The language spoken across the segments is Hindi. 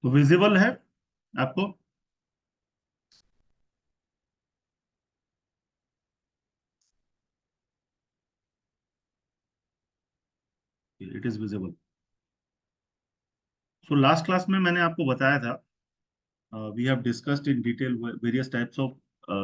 विजिबल है आपको? It is visible. So last class में मैंने आपको बताया था, we have discussed in detail various types of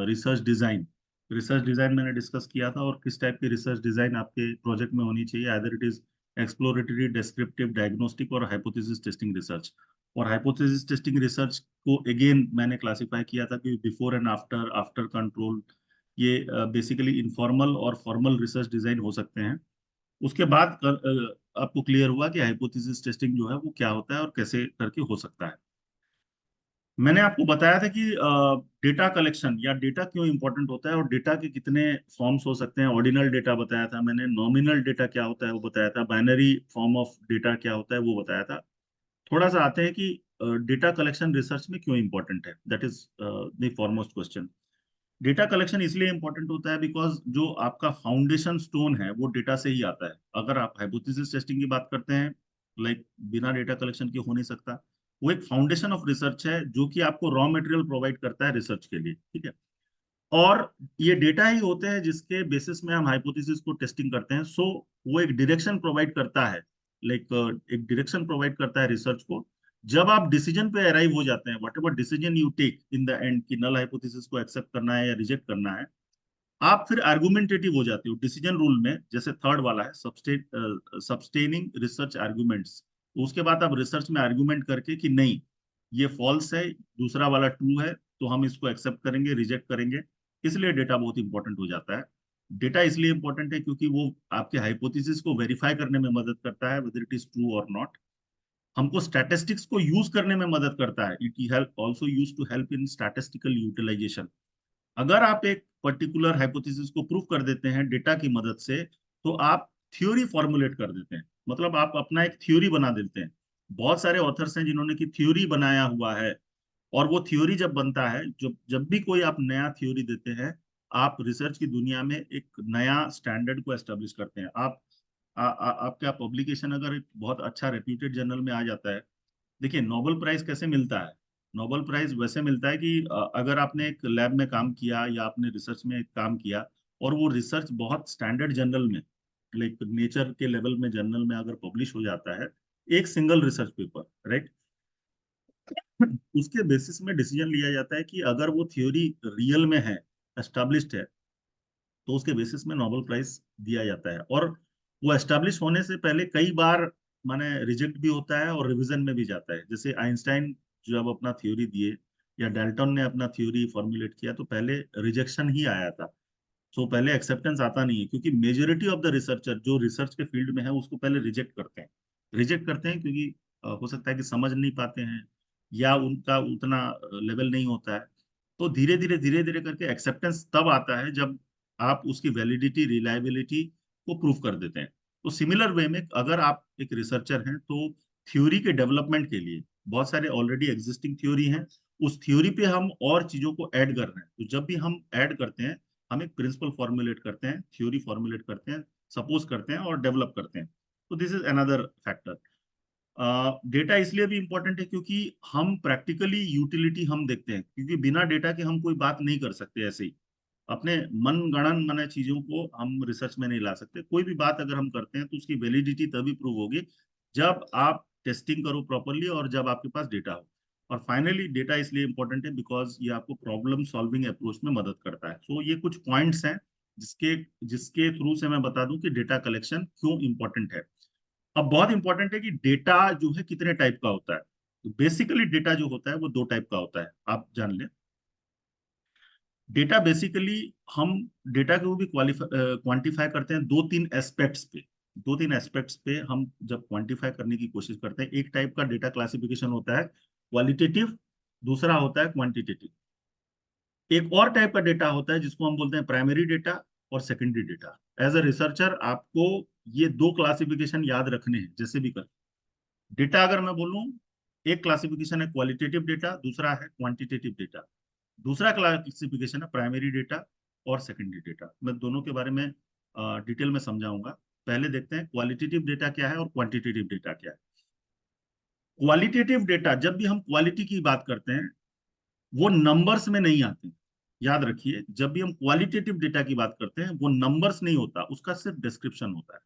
research design. Research design मैंने डिस्कस किया था, और किस टाइप की रिसर्च डिजाइन आपके प्रोजेक्ट में होनी चाहिए। Either it is exploratory, descriptive, diagnostic और हाइपोथेसिस टेस्टिंग रिसर्च। और हाइपोथेसिस टेस्टिंग रिसर्च को अगेन मैंने क्लासिफाई किया था कि before and after, after control, ये बेसिकली इनफॉर्मल और फॉर्मल रिसर्च डिजाइन हो सकते हैं। उसके बाद आपको क्लियर हुआ कि हाइपोथेसिस टेस्टिंग जो है वो क्या होता है और कैसे करके हो सकता है। मैंने आपको बताया था कि डेटा कलेक्शन या डेटा क्यों इंपॉर्टेंट होता है, और डेटा के कितने फॉर्म्स हो सकते हैं। ऑर्डिनल डेटा बताया था मैंने, नॉमिनल डेटा क्या होता है वो बताया था, बाइनरी फॉर्म ऑफ डेटा क्या होता है वो बताया था। थोड़ा सा आते हैं कि डेटा कलेक्शन रिसर्च में क्यों इंपॉर्टेंट है। That is the foremost question. Data collection इसलिए इंपॉर्टेंट होता है बिकॉज जो आपका फाउंडेशन स्टोन है वो डेटा से ही आता है। अगर आप हाइपोथेसिस टेस्टिंग की बात करते हैं, लाइक बिना डेटा कलेक्शन के हो नहीं सकता। वो एक फाउंडेशन ऑफ रिसर्च है जो कि आपको रॉ मटेरियल प्रोवाइड करता है रिसर्च के लिए, ठीक है। और ये डेटा ही होते हैं जिसके बेसिस में हम हाइपोथेसिस को टेस्टिंग करते हैं। सो वो एक डायरेक्शन प्रोवाइड करता है, लाइक एक डायरेक्शन प्रोवाइड करता है रिसर्च को। जब आप डिसीजन पे अराइव हो जाते हैं, whatever decision you take in the end, कि नल हाइपोथेसिस को एक्सेप्ट करना है या रिजेक्ट करना है, आप फिर आर्गुमेंटेटिव हो जाते हो डिसीजन रूल में। जैसे थर्ड वाला है सब्सटेनिंग रिसर्च आर्गुमेंट्स, तो उसके बाद आप रिसर्च में आर्गुमेंट करके कि नहीं, ये फॉल्स है, दूसरा वाला ट्रू है, तो हम इसको एक्सेप्ट करेंगे, रिजेक्ट करेंगे। इसलिए डेटा बहुत इंपॉर्टेंट हो जाता है। डेटा इसलिए इंपॉर्टेंट है क्योंकि वो आपके हाइपोथेसिस को वेरीफाई करने में मदद करता है, वेदर इट इज ट्रू और नॉट। हमको स्टैटिस्टिक्स को यूज करने में मदद करता है। It help also use to help in statistical utilization. अगर आप एक पर्टिकुलर हाइपोथेसिस को प्रूव कर देते हैं डेटा की मदद से, तो आप थ्योरी फॉर्मुलेट कर देते हैं, मतलब आप अपना एक थ्योरी बना देते हैं। बहुत सारे ऑथर्स हैं जिन्होंने की थ्योरी बनाया हुआ है। और वो थ्योरी जब बनता है, जब जब भी कोई आप नया थ्योरी देते हैं, आप रिसर्च की दुनिया में एक नया स्टैंडर्ड को एस्टेब्लिश करते हैं। आपका पब्लिकेशन अगर एक बहुत अच्छा रेप्यूटेड जर्नल में आ जाता है। देखिए, नोबेल प्राइज कैसे मिलता है? नोबेल प्राइज वैसे मिलता है कि अगर आपने एक लैब में काम किया या आपने रिसर्च में एक काम किया, और वो रिसर्च बहुत स्टैंडर्ड जर्नल में, लाइक नेचर के लेवल में जर्नल में अगर पब्लिश हो जाता है, एक सिंगल रिसर्च पेपर, राइट, उसके बेसिस में डिसीजन लिया जाता है कि अगर वो थ्योरी रियल में है, एस्टेब्लिश्ड है, तो उसके बेसिस में नोबेल प्राइज दिया जाता है। और वो एस्टेब्लिश होने से पहले कई बार माने रिजेक्ट भी होता है और रिवीजन में भी जाता है। जैसे आइंस्टाइन जब अपना थ्योरी दिए, या डाल्टन ने अपना थ्योरी फॉर्मुलेट किया, तो पहले रिजेक्शन ही आया था। तो पहले एक्सेप्टेंस आता नहीं है, क्योंकि मेजोरिटी ऑफ द रिसर्चर जो रिसर्च के फील्ड में है उसको पहले रिजेक्ट करते हैं। रिजेक्ट करते हैं क्योंकि हो सकता है कि समझ नहीं पाते हैं, या उनका उतना लेवल नहीं होता है। तो धीरे धीरे करके एक्सेप्टेंस तब आता है जब आप उसकी वैलिडिटी, रिलायबिलिटी को प्रूव कर देते हैं। तो सिमिलर वे में अगर आप एक रिसर्चर हैं, तो थ्योरी के डेवलपमेंट के लिए बहुत सारे ऑलरेडी एग्जिस्टिंग थ्योरी हैं, उस थ्योरी पे हम और चीजों को ऐड कर रहे हैं। तो जब भी हम ऐड करते हैं, हम एक प्रिंसिपल फॉर्मुलेट करते हैं, थ्योरी फॉर्मुलेट करते हैं, सपोज करते हैं और डेवलप करते हैं। तो this is another factor. Data इसलिए भी इंपॉर्टेंट है क्योंकि हम प्रैक्टिकली यूटिलिटी हम देखते हैं, क्योंकि बिना डेटा के हम कोई बात नहीं कर सकते ऐसे ही। अपने मन गणन माने चीजों को हम रिसर्च में नहीं ला सकते। कोई भी बात अगर हम करते हैं तो उसकी वैलिडिटी तभी प्रूव होगी जब आप टेस्टिंग करो प्रॉपरली, और जब आपके पास डेटा हो। और फाइनली डेटा इसलिए इंपॉर्टेंट है बिकॉज ये आपको प्रॉब्लम सॉल्विंग अप्रोच में मदद करता है। तो ये कुछ पॉइंट्स हैं जिसके जिसके थ्रू से मैं बता दूं कि डेटा कलेक्शन क्यों इंपॉर्टेंट है। अब बहुत इंपॉर्टेंट है कि डेटा जो है कितने टाइप का होता है। तो बेसिकली डेटा जो होता है वो दो टाइप का होता है, आप जान लें। डेटा बेसिकली हम डेटा को भी क्वांटिफाई करते हैं दो तीन एस्पेक्ट्स पे। दो तीन एस्पेक्ट्स पे हम जब क्वांटिफाई करने की कोशिश करते हैं, एक टाइप का डेटा क्लासिफिकेशन होता है क्वालिटेटिव, दूसरा होता है क्वांटिटेटिव। एक और टाइप का डेटा होता है जिसको हम बोलते हैं प्राइमरी डेटा और secondary data. As a researcher आपको ये दो क्लासिफिकेशन याद रखने हैं जैसे भी कर। डेटा अगर मैं बोलूं, एक क्लासिफिकेशन है क्वालिटेटिव डेटा, दूसरा है क्वांटिटेटिव डेटा। दूसरा क्लासिफिकेशन है प्राइमरी डेटा और सेकेंडरी डेटा। मैं दोनों के बारे में डिटेल में समझाऊंगा। पहले देखते हैं क्वालिटेटिव डेटा क्या है और क्वांटिटेटिव डेटा क्या है। क्वालिटेटिव डेटा, जब भी हम क्वालिटी की बात करते हैं, वो नंबर्स में नहीं आते। याद रखिए, जब भी हम क्वालिटेटिव डेटा की बात करते हैं, वो नंबर्स नहीं होता, उसका सिर्फ डिस्क्रिप्शन होता है।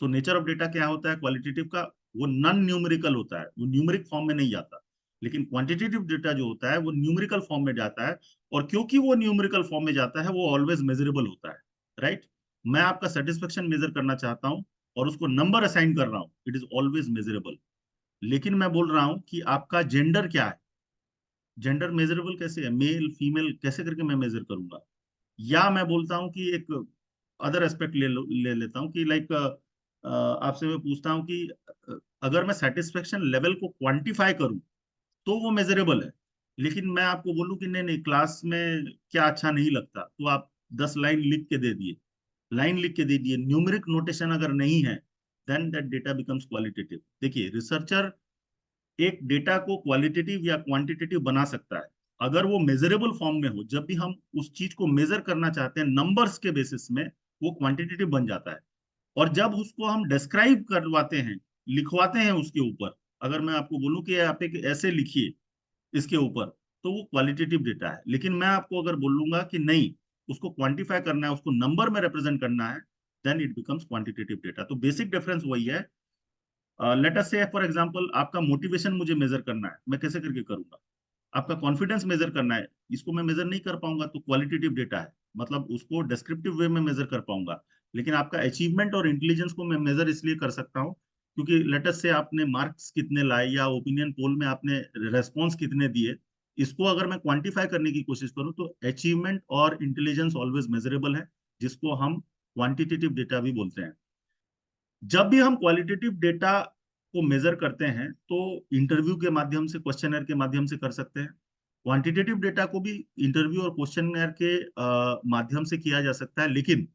तो नेचर ऑफ डेटा क्या होता है क्वालिटेटिव का? वो नॉन न्यूमेरिकल होता है, वो न्यूमेरिक फॉर्म में नहीं जाता। लेकिन क्वांटिटेटिव डेटा जो होता है वो न्यूमेरिकल फॉर्म में जाता है। और क्योंकि वो न्यूमेरिकल फॉर्म में जाता है, वो ऑलवेज मेजरेबल होता है। राइट? मैं आपका सेटिस्फेक्शन मेजर करना चाहता हूँ और उसको नंबर असाइन कर रहा हूँ, इट इज ऑलवेज मेजरेबल। लेकिन मैं बोल रहा हूँ कि आपका जेंडर क्या है, जेंडर मेजरेबल कैसे है, मेल फीमेल कैसे करके मैं मेजर करूंगा? या मैं बोलता हूँ कि एक अदर एस्पेक्ट ले लेता हूँ कि लाइक आपसे मैं पूछता हूँ कि अगर मैं सेटिस्फेक्शन लेवल को क्वांटिफाई करूँ तो वो मेजरेबल है। लेकिन मैं आपको बोलूँ कि नहीं नहीं, क्लास में क्या अच्छा नहीं लगता, तो आप 10 लाइन लिख के दे दिए, लाइन लिख के दे दिए, न्यूमेरिक नोटेशन अगर नहीं है, then that data becomes qualitative. देखिए, रिसर्चर एक डेटा को क्वालिटेटिव या क्वांटिटेटिव बना सकता है अगर वो मेजरेबल फॉर्म में हो। जब भी हम उस चीज को मेजर करना चाहते हैं नंबर्स के बेसिस में, वो क्वांटिटेटिव बन जाता है। और जब उसको हम डिस्क्राइब करवाते हैं, लिखवाते हैं उसके ऊपर, अगर मैं आपको बोलूं कि आप एक ऐसे लिखिए इसके ऊपर, तो वो क्वालिटेटिव डेटा है। लेकिन मैं आपको अगर बोलूंगा कि नहीं, उसको क्वांटिफाई करना है, उसको नंबर में रिप्रेजेंट करना है, then it becomes quantitative data. तो बेसिक डिफरेंस वही है। Let us say for example, आपका मोटिवेशन मुझे मेजर करना है, मैं कैसे करके करूंगा? आपका कॉन्फिडेंस मेजर करना है, इसको मैं मेजर नहीं कर पाऊंगा, तो क्वालिटेटिव डेटा है, मतलब उसको डिस्क्रिप्टिव वे में मेजर कर पाऊंगा। लेकिन आपका अचीवमेंट और इंटेलिजेंस को मैं मेजर इसलिए कर सकता हूँ क्योंकि लेट अस से आपने मार्क्स कितने लाए या ओपिनियन पोल में आपने रेस्पॉन्स कितने दिए, इसको अगर मैं क्वांटिफाई करने की कोशिश करूँ तो अचीवमेंट और इंटेलिजेंस ऑलवेज मेजरेबल है, जिसको हम क्वांटिटेटिव डेटा भी बोलते हैं। जब भी हम क्वालिटेटिव डेटा को मेजर करते हैं तो इंटरव्यू के माध्यम से, क्वेश्चनर के माध्यम से कर सकते हैं। क्वांटिटेटिव डेटा को भी इंटरव्यू और क्वेश्चनर के माध्यम से किया जा सकता है। लेकिन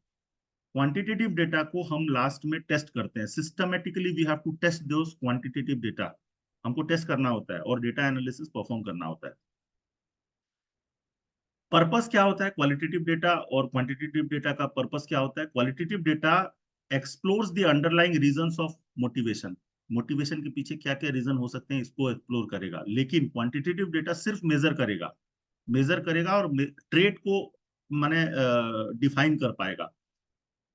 क्वांटिटेटिव डेटा को हम लास्ट में टेस्ट करते हैं, systematically we have to test those quantitative data. हमको टेस्ट करना होता है और डेटा एनालिसिस परफॉर्म करना होता है। पर्पस क्या होता है क्वालिटेटिव डेटा और क्वांटिटेटिव डेटा का? पर्पस क्या होता है? Qualitative data explores the underlying reasons of motivation. Motivation के पीछे क्या क्या रीजन हो सकते हैं, इसको एक्सप्लोर करेगा। लेकिन क्वांटिटेटिव डेटा सिर्फ मेजर करेगा, मेजर करेगा और ट्रेड को माने डिफाइन कर पाएगा।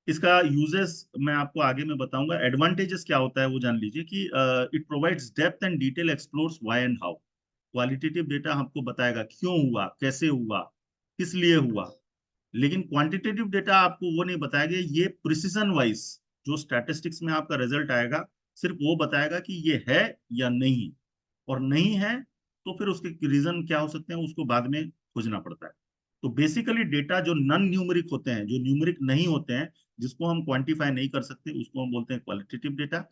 इसका यूजेस मैं आपको आगे में बताऊंगा। एडवांटेजेस क्या होता है वो जान लीजिए कि it provides depth and detail, explores why and how. Qualitative data हमको बताएगा क्यों हुआ, कैसे हुआ, किस लिए हुआ। लेकिन क्वांटिटेटिव डेटा आपको वो नहीं बताएगा, ये प्रिसीजन वाइज जो स्टैटिस्टिक्स में आपका रिजल्ट आएगा, सिर्फ वो बताएगा कि ये है या नहीं। और नहीं है तो फिर उसके रीजन क्या हो सकते हैं, उसको बाद में खोजना पड़ता है। तो बेसिकली डेटा जो नॉन न्यूमेरिक होते हैं, जो न्यूमेरिक नहीं होते हैं, जिसको हम क्वांटिफाई नहीं कर सकते, उसको हम बोलते हैं क्वालिटेटिव डेटा।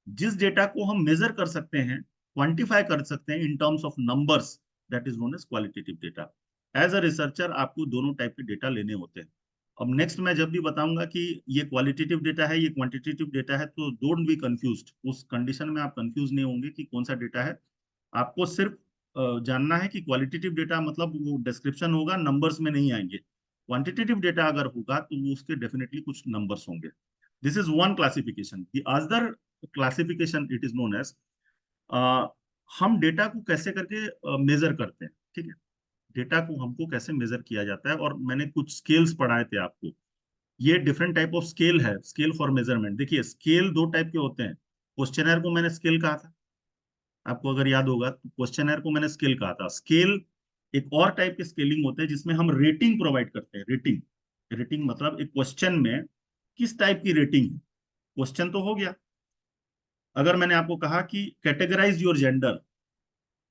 जिस डेटा को हम मेजर कर सकते हैं, क्वांटिफाई कर सकते हैं in terms of numbers, that is known as qualitative data. As a researcher आपको दोनों टाइप के डेटा लेने होते हैं। अब नेक्स्ट मैं जब भी बताऊंगा कि ये क्वालिटेटिव डेटा है, ये क्वांटिटेटिव डेटा है, तो डोंट बी कंफ्यूज्ड। उस कंडीशन में आप कंफ्यूज नहीं होंगे कि कौन सा डेटा है। आपको सिर्फ जानना है कि क्वालिटेटिव डेटा मतलब वो डिस्क्रिप्शन होगा, नंबर्स में नहीं आएंगे। क्वांटिटेटिव डेटा अगर होगा तो वो उसके डेफिनेटली कुछ नंबर्स होंगे। This is one classification. The other classification it is known as, हम डेटा को कैसे करके मेजर करते हैं। ठीक है, डेटा को हमको कैसे मेजर किया जाता है, और मैंने कुछ स्केल्स पढ़ाए थे आपको। ये डिफरेंट टाइप ऑफ स्केल है, स्केल फॉर मेजरमेंट। देखिए, स्केल दो टाइप के होते हैं। क्वेश्चनर को मैंने स्केल कहा था, आपको अगर याद होगा तो क्वेश्चनर को मैंने स्केल कहा था। स्केल एक और टाइप के स्केलिंग होते हैं जिसमें हम रेटिंग प्रोवाइड करते हैं। रेटिंग, रेटिंग मतलब एक क्वेश्चन में किस टाइप की रेटिंग है। क्वेश्चन तो हो गया। अगर मैंने आपको कहा कि categorize your gender,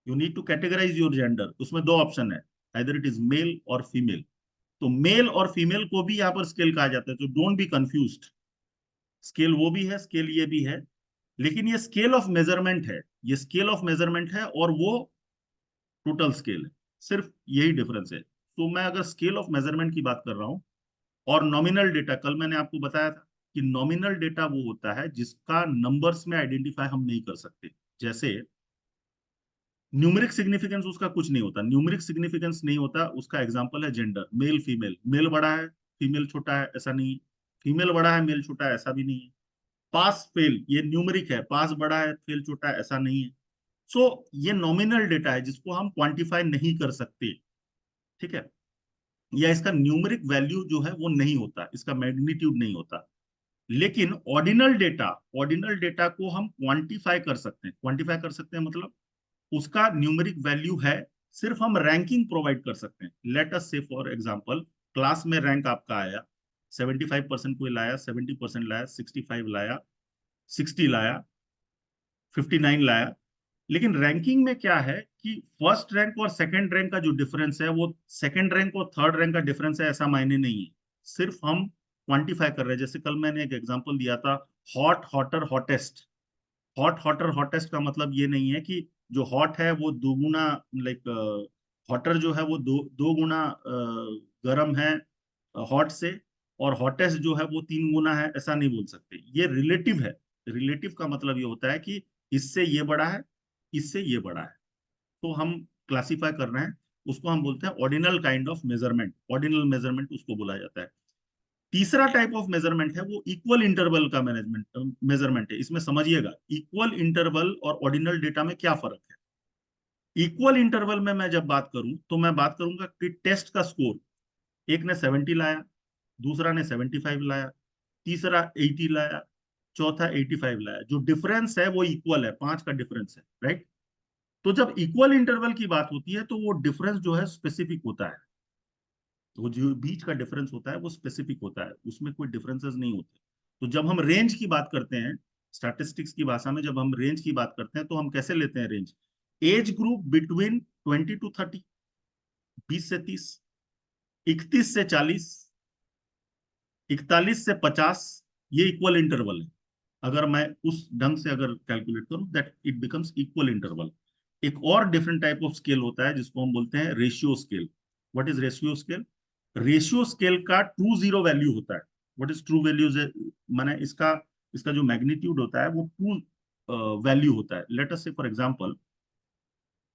you need to categorize your gender, उसमें दो ऑप्शन है, आइदर इट इज मेल और फीमेल। तो मेल और फीमेल को भी यहाँ पर स्केल कहा जाता है, तो डोंट बी कंफ्यूज्ड। स्केल वो भी है, स्केल ये भी है। लेकिन ये स्केल ऑफ मेजरमेंट है, ये स्केल ऑफ मेजरमेंट है और वो टोटल स्केल है। सिर्फ यही डिफरेंस है। तो मैं अगर स्केल ऑफ मेजरमेंट की बात कर रहा हूँ, और नॉमिनल डेटा, कल मैंने आपको बताया था कि नॉमिनल डेटा वो होता है जिसका नंबर्स में आइडेंटिफाई हम नहीं कर सकते। जैसे न्यूमेरिक सिग्निफिकेंस उसका कुछ नहीं होता, न्यूमेरिक सिग्निफिकेंस नहीं होता, उसका एग्जांपल है जेंडर, मेल फीमेल। मेल बड़ा है, फीमेल छोटा है, ऐसा नहीं है। फीमेल बड़ा है, मेल छोटा है, ऐसा भी नहीं है। पास फेल ये न्यूमेरिक है, पास बड़ा है, फेल छोटा है, ऐसा नहीं है। सो ये नॉमिनल डेटा है जिसको हम क्वांटिफाई नहीं कर सकते, ठीक है, या इसका न्यूमेरिक वैल्यू जो है वो नहीं होता, इसका मैग्नीट्यूड नहीं होता। लेकिन ऑर्डिनल डेटा को हम क्वांटिफाई कर सकते हैं। क्वांटिफाई कर सकते हैं मतलब उसका न्यूमेरिक वैल्यू है, सिर्फ हम रैंकिंग प्रोवाइड कर सकते हैं। Late us say for example, class में रैंक आपका आया 75% कोई लाया, 70% लाया, 65 लाया, 60 लाया, 59 लाया। लेकिन रैंकिंग में क्या है कि फर्स्ट रैंक और सेकंड रैंक का जो डिफरेंस है वो सेकंड रैंक और थर्ड रैंक का डिफरेंस है, ऐसा मायने नहीं है। सिर्फ हम क्वांटिफाई कर रहे हैं। जैसे कल मैंने एक एग्जांपल दिया था, hot, hotter, hottest. Hot, hotter, hottest का मतलब ये नहीं है कि जो हॉट है वो दोगुना, लाइक हॉटर जो है वो दो गुना गर्म है हॉट से, और हॉटेस्ट जो है वो 3 गुना है, ऐसा नहीं बोल सकते। ये रिलेटिव है। रिलेटिव का मतलब ये होता है कि इससे ये बड़ा है, इससे ये बड़ा है। तो हम क्लासिफाई कर रहे हैं, उसको हम बोलते हैं ordinal kind of measurement. Ordinal measurement उसको बोला जाता है। तीसरा टाइप ऑफ मेजरमेंट है वो इक्वल इंटरवल का मैनेजमेंट मेजरमेंट है। इसमें समझिएगा इक्वल इंटरवल और ऑर्डिनल डेटा में क्या फर्क है। इक्वल इंटरवल में मैं जब बात करूं तो मैं बात करूंगा कि टेस्ट का स्कोर, एक ने 70 लाया, दूसरा ने 75 लाया, तीसरा 80 लाया, चौथा 85 लाया। जो डिफरेंस है वो इक्वल है, 5 का डिफरेंस है, राइट। तो जब इक्वल इंटरवल की बात होती है तो वो डिफरेंस जो है स्पेसिफिक होता है। तो जो बीच का डिफरेंस होता है वो स्पेसिफिक होता है, उसमें कोई डिफरेंसेस नहीं होते। तो जब हम रेंज की बात करते हैं, स्टैटिस्टिक्स की भाषा में जब हम रेंज की बात करते हैं तो हम कैसे लेते हैं range? Age group between 20 to 30, 20 से 30, 31 से 40, 41 से 50, ये इक्वल इंटरवल है। अगर मैं उस ढंग से अगर कैलकुलेट करूं, that it becomes equal interval. एक और डिफरेंट टाइप ऑफ स्केल होता है जिसको हम बोलते हैं ratio scale. What is ratio scale? Ratio scale का ट्रू जीरो वैल्यू होता है। What is true values? माने इसका इसका जो मैग्नीट्यूड होता है वो ट्रू वैल्यू होता है। Let us say for example,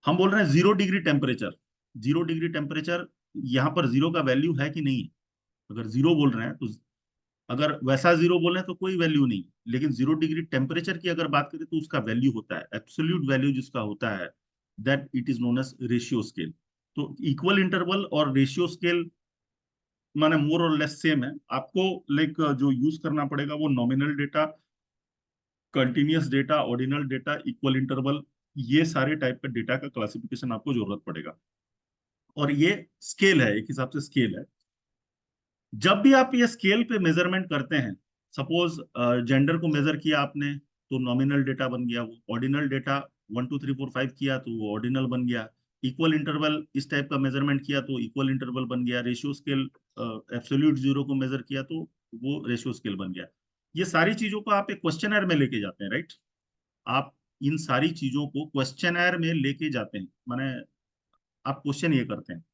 हम बोल रहे हैं 0 डिग्री टेम्परेचर। 0 डिग्री टेम्परेचर, यहाँ पर जीरो का वैल्यू है कि नहीं है? अगर जीरो बोल रहे हैं तो, अगर वैसा जीरो बोले तो कोई वैल्यू नहीं। लेकिन 0 डिग्री टेम्परेचर की अगर बात करें तो उसका वैल्यू होता है, एब्सोल्यूट वैल्यू जिसका होता है, that it is known as ratio scale. तो इक्वल इंटरवल और रेशियो स्केल माने मोर और लेस सेम है। आपको लाइक जो यूज करना पड़ेगा वो nominal data, continuous data, ordinal data, equal interval, ये सारे टाइप का डेटा का क्लासिफिकेशन आपको जरूरत पड़ेगा। और ये स्केल है, एक हिसाब से स्केल है। जब भी आप ये स्केल पे मेजरमेंट करते हैं, सपोज जेंडर को मेजर किया आपने तो नॉमिनल डेटा बन गया वो, ऑर्डिनल डेटा 1 2 3 4 5 किया तो वो ऑर्डिनल बन गया, इक्वल इंटरवल इस टाइप का मेजरमेंट किया तो इक्वल इंटरवल बन गया, रेशियो स्केल एब्सोल्यूट जीरो को मेजर किया तो वो रेशियो स्केल बन गया। ये सारी चीजों को आप एक क्वेश्चनर में लेके जाते हैं, राइट। आप इन सारी चीजों को क्वेश्चनर में लेके जाते हैं, माने आप क्वेश्चन ये करते हैं।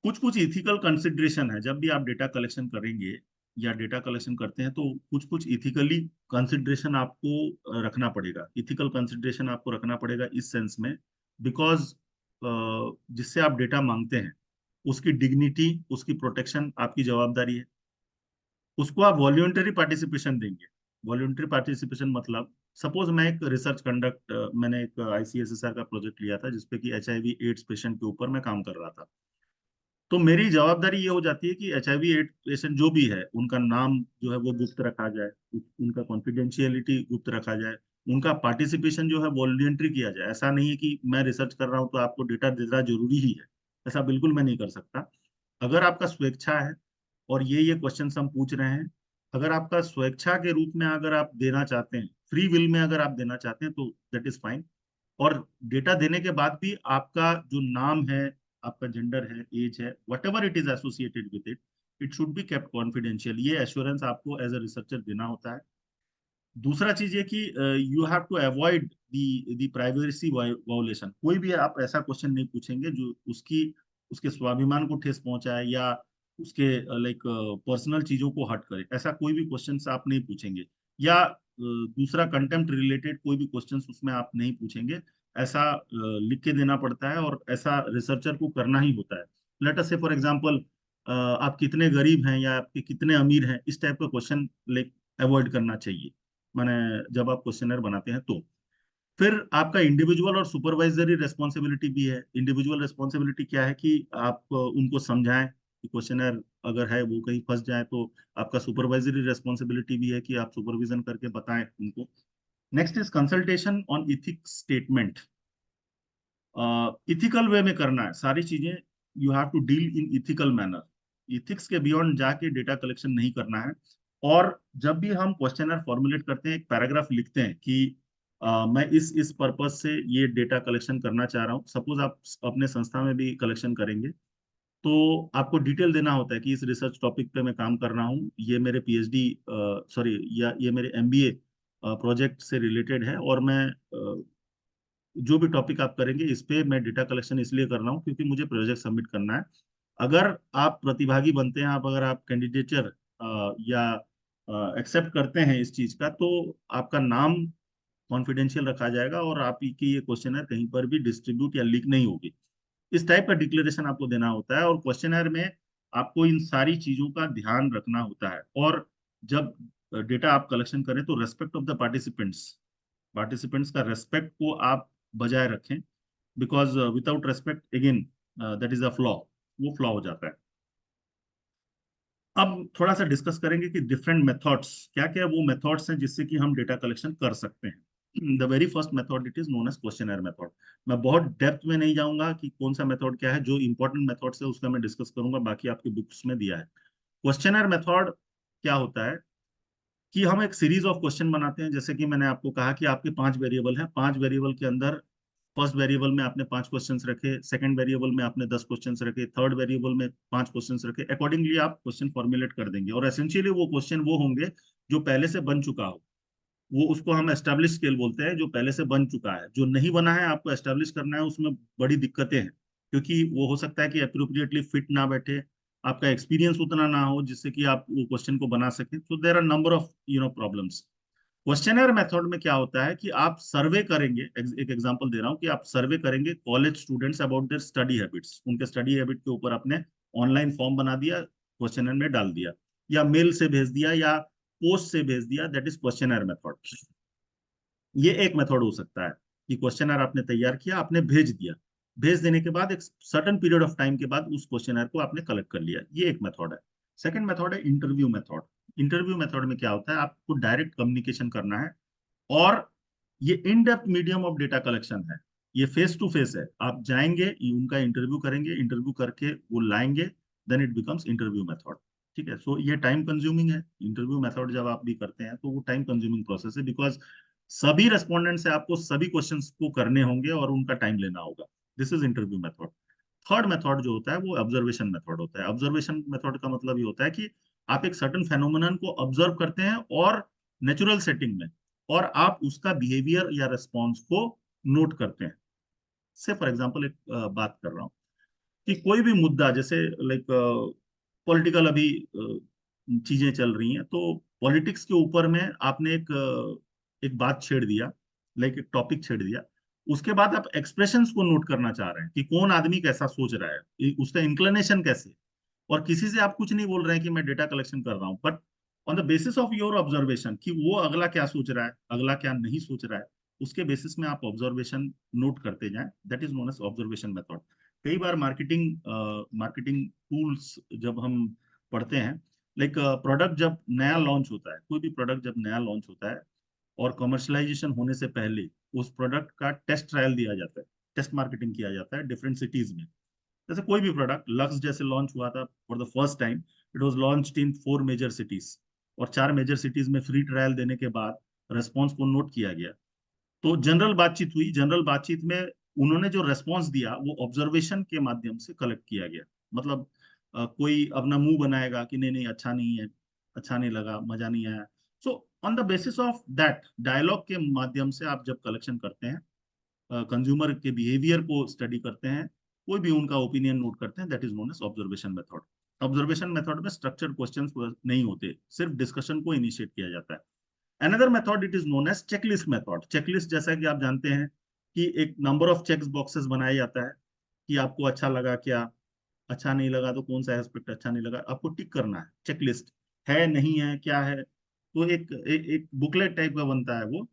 कुछ कुछ इथिकल कंसिडरेशन है जब भी आप डेटा कलेक्शन करेंगे या डेटा कलेक्शन करते हैं, तो कुछ कुछ इथिकली कंसिडरेशन आपको रखना पड़ेगा। इथिकल कंसिडरेशन आपको रखना पड़ेगा इस सेंस में, बिकॉज जिससे आप डेटा मांगते हैं उसकी डिग्निटी, उसकी प्रोटेक्शन आपकी जवाबदारी है। उसको आप वॉल्यूंटरी पार्टिसिपेशन देंगे। वॉल्यूंटरी पार्टिसिपेशन मतलब, सपोज मैं एक रिसर्च कंडक्ट, मैंने एक आईसीएसएसआर का प्रोजेक्ट लिया था जिसपे कि एचआईवी एड्स पेशेंट के ऊपर मैं काम कर रहा था। तो मेरी जवाबदारी ये हो जाती है कि एचआईवी एड्स पेशेंट जो भी है उनका नाम जो है वो गुप्त रखा जाए, उनका कॉन्फिडेंशियलिटी गुप्त रखा जाए, उनका पार्टिसिपेशन जो है वॉलंटरी किया जाए। ऐसा नहीं है कि मैं रिसर्च कर रहा हूँ तो आपको डेटा देना जरूरी ही है, ऐसा बिल्कुल मैं नहीं कर सकता। अगर आपका स्वेच्छा है और ये क्वेश्चन हम पूछ रहे हैं, अगर आपका स्वेच्छा के रूप में अगर आप देना चाहते हैं, फ्री विल में अगर आप देना चाहते हैं तो दैट इज फाइन। और डेटा देने के बाद भी आपका जो नाम है, आपका जेंडर है, एज है, whatever it is associated with it, it should be kept confidential. ये एश्योरेंस आपको एज अ रिसर्चर देना होता है। दूसरा चीज ये कि you have to avoid the privacy violation. कोई भी आप ऐसा क्वेश्चन नहीं पूछेंगे जो उसके स्वाभिमान को ठेस पहुंचाए या उसके लाइक पर्सनल चीजों को हर्ट करे। ऐसा कोई भी क्वेश्चन आप नहीं पूछेंगे, या दूसरा कंटेम्प्ट रिलेटेड कोई भी क्वेश्चन उसमें आप नहीं पूछेंगे। ऐसा लिख के देना पड़ता है और ऐसा रिसर्चर को करना ही होता है। Let us say for example, आप कितने गरीब हैं या आपके कितने अमीर हैं, इस टाइप का क्वेश्चन लाइक अवॉइड करना चाहिए, माने जब आप क्वेश्चनर बनाते हैं तो। फिर आपका इंडिविजुअल और सुपरवाइजरी रेस्पॉन्सिबिलिटी भी है। इंडिविजुअल रेस्पॉन्सिबिलिटी क्या है कि आप उनको समझाएं कि क्वेश्चनर अगर है वो कहीं फंस जाए तो आपका सुपरवाइजरी रेस्पॉन्सिबिलिटी भी है कि आप सुपरविजन करके बताएं उनको। Next is consultation on ethics statement. Ethical way में करना है सारी चीजें। You have to deal in ethical manner. Ethics के बियॉन्ड जाके डेटा कलेक्शन नहीं करना है। और जब भी हम क्वेश्चनर फॉर्मुलेट करते हैं, एक पैराग्राफ लिखते हैं कि मैं इस पर्पज से ये डेटा कलेक्शन करना चाह रहा हूँ। सपोज आप अपने संस्था में भी कलेक्शन करेंगे तो आपको डिटेल देना होता है कि इस रिसर्च टॉपिक पे मैं काम कर रहा हूँ, ये मेरे पीएचडी सॉरी या ये मेरे एमबीए प्रोजेक्ट से रिलेटेड है, और मैं जो भी टॉपिक आप करेंगे इस पे मैं डेटा कलेक्शन इसलिए कर रहा हूँ क्योंकि मुझे प्रोजेक्ट सबमिट करना है। अगर आप प्रतिभागी बनते हैं, आप अगर आप कैंडिडेचर या एक्सेप्ट करते हैं इस चीज का, तो आपका नाम कॉन्फिडेंशियल रखा जाएगा और आपकी ये क्वेश्चनर कहीं पर भी डिस्ट्रीब्यूट या लीक नहीं होगी। इस टाइप का डिक्लेरेशन आपको देना होता है, और क्वेश्चनर में आपको इन सारी चीजों का ध्यान रखना होता है। और जब डेटा आप कलेक्शन करें तो respect of the participants, participants का रेस्पेक्ट को आप बजाय रखें। Because without respect again that is a flaw, वो फ्लॉ हो जाता है। अब थोड़ा सा डिस्कस करेंगे कि डिफरेंट मेथड्स क्या क्या वो मेथड्स हैं जिससे कि हम डेटा कलेक्शन कर सकते हैं। The very first method it is known as questionnaire method. मैं बहुत डेप्थ में नहीं जाऊंगा कि कौन सा मेथड क्या है, जो इंपॉर्टेंट मेथड्स है उसका मैं डिस्कस करूंगा, बाकी आपकी बुक्स में दिया है। क्वेश्चनर मेथड क्या होता है कि हम एक सीरीज ऑफ क्वेश्चन बनाते हैं। जैसे कि मैंने आपको कहा कि आपके 5 वेरिएबल हैं, 5 वेरिएबल के अंदर फर्स्ट वेरिएबल में आपने 5 क्वेश्चंस रखे, सेकंड वेरिएबल में आपने 10 क्वेश्चंस रखे, थर्ड वेरिएबल में 5 क्वेश्चंस रखे। अकॉर्डिंगली आप क्वेश्चन फॉर्मुलेट कर देंगे, और एसेंशियली वो क्वेश्चन वो होंगे जो पहले से बन चुका हो। वो उसको हम एस्टेब्लिश स्केल बोलते हैं, जो पहले से बन चुका है। जो नहीं बना है आपको एस्टेब्लिश करना है, उसमें बड़ी दिक्कतें हैं, क्योंकि वो हो सकता है कि अप्रोप्रिएटली फिट ना बैठे, आपका एक्सपीरियंस उतना ना हो जिससे कि आप वो क्वेश्चन को बना सकें। तो there are number of problems. Questionnaire method में क्या होता है कि आप सर्वे करेंगे। एक एग्जांपल दे रहा हूं कि आप सर्वे करेंगे college students about their study habits. उनके स्टडी हैबिट के ऊपर आपने ऑनलाइन फॉर्म बना दिया, क्वेश्चनर में डाल दिया, या मेल से भेज दिया, या पोस्ट से भेज दिया, दैट इज क्वेश्चनर मेथड। ये एक मेथड हो सकता है कि क्वेश्चनर आपने तैयार किया, आपने भेज दिया, भेज देने के बाद एक सर्टेन पीरियड ऑफ टाइम के बाद उस क्वेश्चनर को आपने कलेक्ट कर लिया। ये एक मेथड है। सेकंड मेथड है इंटरव्यू मेथड। इंटरव्यू मेथड में क्या होता है, आपको डायरेक्ट कम्युनिकेशन करना है, और ये in depth medium of data collection है। ये फेस टू फेस है, आप जाएंगे, उनका इंटरव्यू करेंगे, इंटरव्यू करके वो लाएंगे, then it becomes interview method. ठीक है, सो ये टाइम कंज्यूमिंग है। इंटरव्यू मेथड जब आप भी करते हैं तो वो टाइम कंज्यूमिंग प्रोसेस है, बिकॉज सभी रेस्पोंडेंट से आपको सभी क्वेश्चंस को करने होंगे और उनका टाइम लेना होगा। This is interview method. Third method जो होता है वो ऑब्जर्वेशन मेथड होता है। ऑब्जर्वेशन मेथड का मतलब ये होता है कि आप एक सर्टेन फेनोमेनन को ऑब्जर्व करते हैं और नेचुरल सेटिंग में, और आप उसका बिहेवियर या रेस्पॉन्स को नोट करते हैं। से फॉर एग्जांपल एक बात कर रहा हूँ कि कोई भी मुद्दा, जैसे लाइक पॉलिटिकल अभी चीजें चल रही हैं, तो पॉलिटिक्स के ऊपर में आपने एक बात छेड़ दिया, लाइक एक टॉपिक छेड़ दिया। उसके बाद आप एक्सप्रेशंस को नोट करना चाह रहे हैं कि कौन आदमी कैसा सोच रहा है, उसका इंक्लिनेशन कैसे है। और किसी से आप कुछ नहीं बोल रहे हैं कि मैं डेटा कलेक्शन कर रहा हूँ, but on the basis of your observation कि वो अगला क्या सोच रहा है, अगला क्या नहीं सोच रहा है, उसके बेसिस में आप ऑब्जर्वेशन नोट करते जाएं। That is known as observation method. कई बार मार्केटिंग टूल्स जब हम पढ़ते हैं, लाइक प्रोडक्ट जब नया लॉन्च होता है, कोई भी प्रोडक्ट जब नया लॉन्च होता है और कमर्शलाइजेशन होने से पहले उस प्रोडक्ट का टेस्ट ट्रायल दिया जाता है, टेस्ट मार्केटिंग किया जाता है डिफरेंट सिटीज में। जैसे कोई भी प्रोडक्ट लक्स जैसे लॉन्च हुआ था for the first time, it was launched in 4 major cities, और 4 मेजर सिटीज में फ्री ट्रायल देने के बाद रेस्पॉन्स को नोट किया गया। तो जनरल बातचीत हुई, जनरल बातचीत में उन्होंने जो रेस्पॉन्स दिया वो ऑब्जर्वेशन के माध्यम से कलेक्ट किया गया। मतलब कोई अपना मुंह बनाएगा कि नहीं नहीं अच्छा नहीं है, अच्छा नहीं लगा, मजा नहीं आया। So on the basis of that dialogue के माध्यम से आप जब कलेक्शन करते हैं, कंज्यूमर के बिहेवियर को स्टडी करते हैं, कोई भी उनका ओपिनियन नोट करते हैं, that is known as observation method. Observation method में स्ट्रक्चर्ड क्वेश्चंस नहीं होते, सिर्फ डिस्कशन को इनिशिएट किया जाता है। Another method it is known as checklist method. Checklist जैसा कि आप जानते हैं कि एक नंबर ऑफ चेक बॉक्सेस बनाया जाता है कि आपको अच्छा लगा क्या, अच्छा नहीं लगा तो कौन सा एस्पेक्ट अच्छा नहीं लगा, आपको टिक करना है। चेकलिस्ट है नहीं है क्या है, तो एक बुकलेट टाइप का बनता है वो।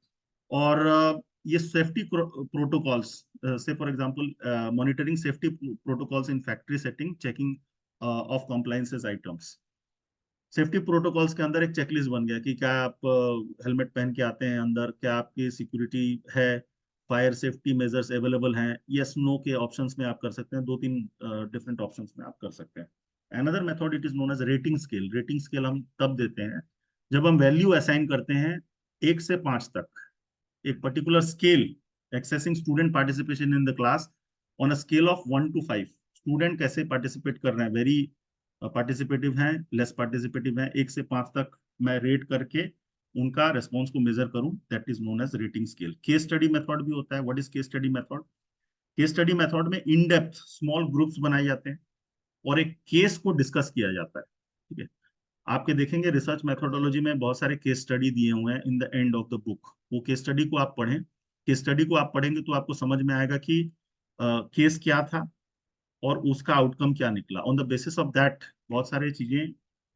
और ये सेफ्टी प्रोटोकॉल्स, से for example monitoring safety protocols in factory setting, checking of compliances items. Safety protocols के अंदर एक चेकलिस्ट बन गया कि क्या आप हेलमेट पहन के आते हैं अंदर, क्या आपकी सिक्योरिटी है, फायर सेफ्टी मेजर्स अवेलेबल हैं, यस नो के ऑप्शंस में आप कर सकते हैं, दो तीन डिफरेंट ऑप्शंस में आप कर सकते हैं। Another method it is known as rating scale. Rating scale हम तब देते हैं जब हम वैल्यू असाइन करते हैं 1 से 5 तक, एक particular scale accessing student participation in the class on a scale of 1 to 5। Student कैसे पार्टिसिपेट कर रहे हैं, वेरी पार्टिसिपेटिव हैं, लेस पार्टिसिपेटिव हैं, 1 से 5 तक मैं रेट करके उनका रेस्पॉन्स को मेजर करूं, that is known as rating scale. Case study method भी होता है। What is case study method? Case study method में इन डेप्थ स्मॉल ग्रुप्स बनाए जाते हैं और एक केस को डिस्कस किया जाता है। ठीक है, आपके देखेंगे रिसर्च मेथोडोलॉजी में बहुत सारे केस स्टडी दिए हुए हैं इन the end of the book. वो केस स्टडी को आप पढ़ें। केस स्टडी को आप पढ़ेंगे तो आपको समझ में आएगा कि केस क्या था और उसका आउटकम क्या निकला। On the basis of that बहुत सारी चीजें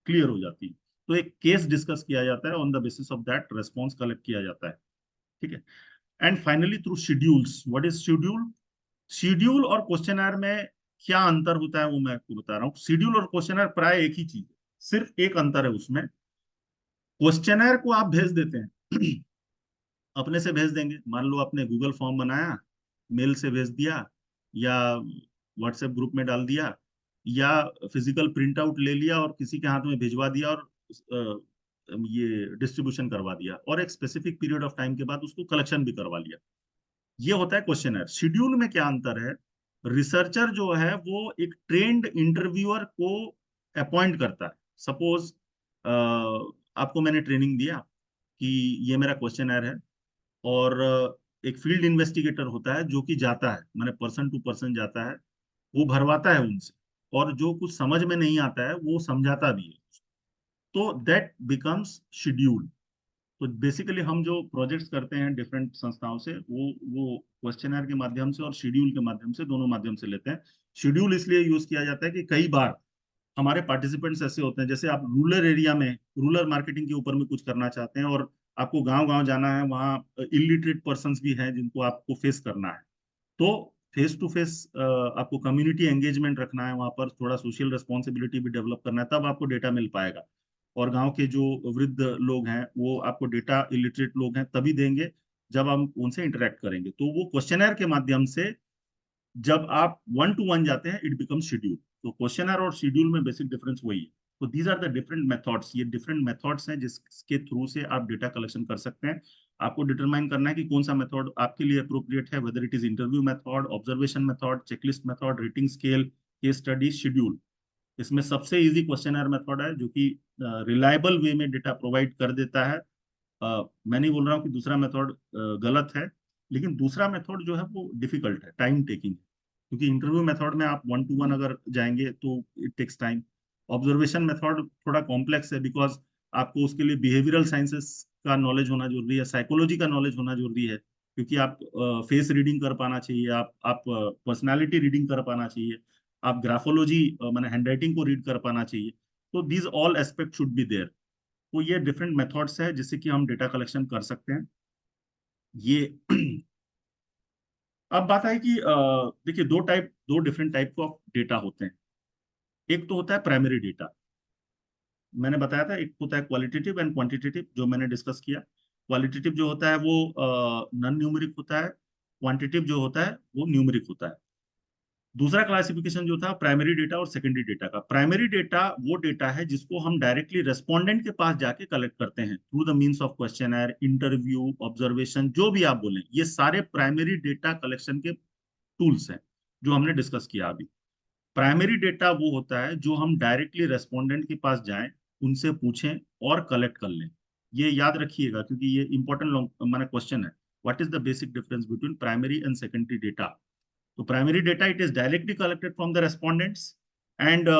क्लियर हो जाती हैं। तो एक केस डिस्कस किया जाता है, on the basis of that response collect किया जाता है। ठीक है, and finally through schedules. What is schedule? Schedule और क्वेश्चनर में क्या अंतर होता है वो मैं आपको बता रहा हूँ। शेड्यूल और क्वेश्चनर प्राय एक ही चीज है, सिर्फ एक अंतर है उसमें। क्वेश्चनर को आप भेज देते हैं अपने से भेज देंगे, मान लो आपने गूगल फॉर्म बनाया, मेल से भेज दिया, या व्हाट्सएप ग्रुप में डाल दिया, या फिजिकल प्रिंट आउट ले लिया और किसी के हाथ में भिजवा दिया और ये डिस्ट्रीब्यूशन करवा दिया, और एक स्पेसिफिक पीरियड ऑफ टाइम के बाद उसको कलेक्शन भी करवा लिया। ये होता है क्वेश्चनर। शेड्यूल में क्या अंतर है? रिसर्चर जो है वो एक ट्रेंड इंटरव्यूअर को अपॉइंट करता है। सपोज आपको मैंने ट्रेनिंग दिया कि ये मेरा क्वेश्चनर है, और एक फील्ड इन्वेस्टिगेटर होता है जो कि जाता है, मैंने पर्सन टू पर्सन जाता है, वो भरवाता है उनसे, और जो कुछ समझ में नहीं आता है वो समझाता भी है। तो दैट बिकम्स शेड्यूल। तो बेसिकली हम जो प्रोजेक्ट्स करते हैं डिफरेंट संस्थाओं से, वो क्वेश्चनर के माध्यम से और शेड्यूल के माध्यम से, दोनों माध्यम से लेते हैं। शेड्यूल इसलिए यूज किया जाता है कि कई बार हमारे पार्टिसिपेंट्स ऐसे होते हैं, जैसे आप रूरल एरिया में रूरल मार्केटिंग के ऊपर में कुछ करना चाहते हैं और आपको गांव गांव जाना है, वहाँ इलिटरेट पर्संस भी हैं जिनको आपको फेस करना है। तो फेस टू फेस आपको कम्युनिटी एंगेजमेंट रखना है, वहां पर थोड़ा सोशल रिस्पॉन्सिबिलिटी भी डेवलप करना है, तब आपको डेटा मिल पाएगा। और गांव के जो वृद्ध लोग हैं वो आपको डेटा, इलिटरेट लोग हैं, तभी देंगे जब हम उनसे इंटरेक्ट करेंगे। तो वो क्वेश्चनर के माध्यम से जब आप 1 to 1 जाते हैं, इट बिकम शेड्यूल। तो क्वेश्चनर और शेड्यूल में बेसिक डिफरेंस वही है। तो these are the different methods. ये डिफरेंट मेथड्स हैं जिसके थ्रू से आप डेटा कलेक्शन कर सकते हैं। आपको डिटरमाइन करना है कि कौन सा मेथड आपके लिए अप्रोप्रिएट है, whether it is interview method, observation method, checklist method, rating scale, case study, schedule. इसमें सबसे इजी क्वेश्चनर मेथड है जो कि रिलायबल वे में डेटा प्रोवाइड कर देता है। मैं नहीं बोल रहा हूँ कि दूसरा मेथड गलत है, लेकिन दूसरा मेथड जो है वो डिफिकल्ट है, टाइम टेकिंग है। क्योंकि इंटरव्यू मेथड में आप 1 to 1 अगर जाएंगे तो it takes time. Observation method थोड़ा कॉम्प्लेक्स है, बिकॉज आपको उसके लिए बिहेवियरल साइंसेस का नॉलेज होना जरूरी है, साइकोलॉजी का नॉलेज होना जरूरी है, क्योंकि आप फेस रीडिंग कर पाना चाहिए, आप पर्सनालिटी रीडिंग कर पाना चाहिए, आप ग्राफोलॉजी मैंने हैंडराइटिंग को रीड कर पाना चाहिए। तो these all aspect should be there. तो ये डिफरेंट मेथड्स है जिससे कि हम डेटा कलेक्शन कर सकते हैं। ये अब बात है कि देखिए, दो डिफरेंट टाइप ऑफ डेटा होते हैं। एक तो होता है प्राइमरी डेटा, मैंने बताया था। एक होता है क्वालिटेटिव एंड क्वांटिटेटिव, जो मैंने डिस्कस किया। क्वालिटेटिव जो होता है वो नॉन न्यूमेरिक होता है, क्वांटिटेटिव जो होता है वो न्यूमेरिक होता है। दूसरा क्लासिफिकेशन जो था प्राइमरी डेटा और सेकेंडरी डेटा का। प्राइमरी डेटा वो डेटा है जिसको हम डायरेक्टली रेस्पोंडेंट के पास जाके कलेक्ट करते हैं through the means of questionnaire, interview, observation, जो भी आप बोलें, ये सारे प्राइमरी डेटा कलेक्शन के टूल्स हैं जो हमने डिस्कस किया अभी। प्राइमरी डेटा वो होता है जो हम डायरेक्टली रेस्पोंडेंट के पास जाएं, उनसे पूछें और कलेक्ट कर लें। ये याद रखिएगा क्योंकि ये इंपॉर्टेंट माना क्वेश्चन है। What is the basic difference between primary and secondary data? So primary data, it is directly collected from the respondents, and